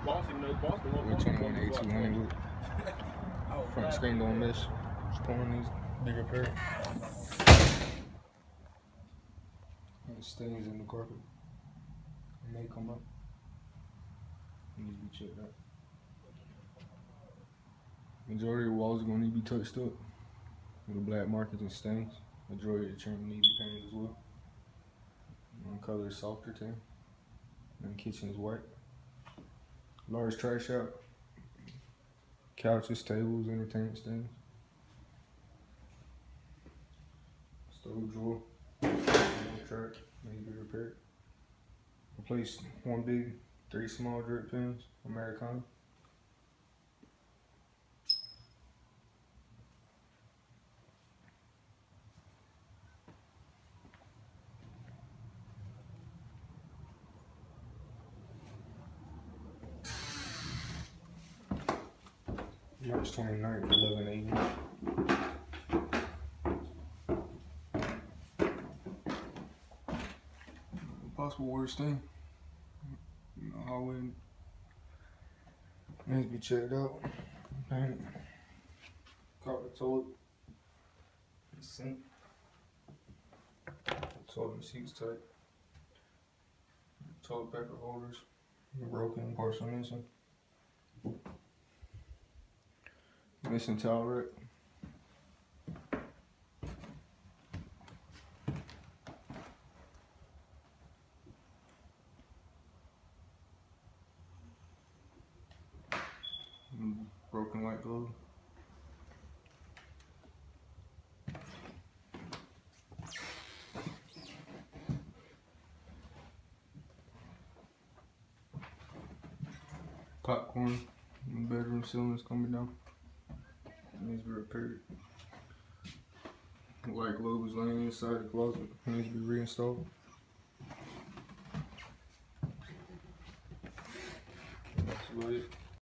42182 Honeywood. Front screen don't mesh. Pulling these bigger pair. And stains in the carpet. It may come up. It needs to be checked out. Majority of the walls are going to need to be touched up with black markings and stains. Majority of the trim need to be painted as well. One color is softer too. And the kitchen is white. Large trash out. Couches, tables, entertainment stands. Stove drawer. Track needs to be repaired. Replace one big, 3 small drip pins, Americana. March 29th, 11 a.m. Possible worst thing. Hallway needs to be checked out. Painted. Carpet, toilet, sink. Toilet and seats tight. Toilet paper holders broken, partially missing. Missing towel rack. Broken light glove. Popcorn in the bedroom ceiling is coming down. It needs to be repaired. The white globe is laying inside the closet. It needs to be reinstalled. That's about it.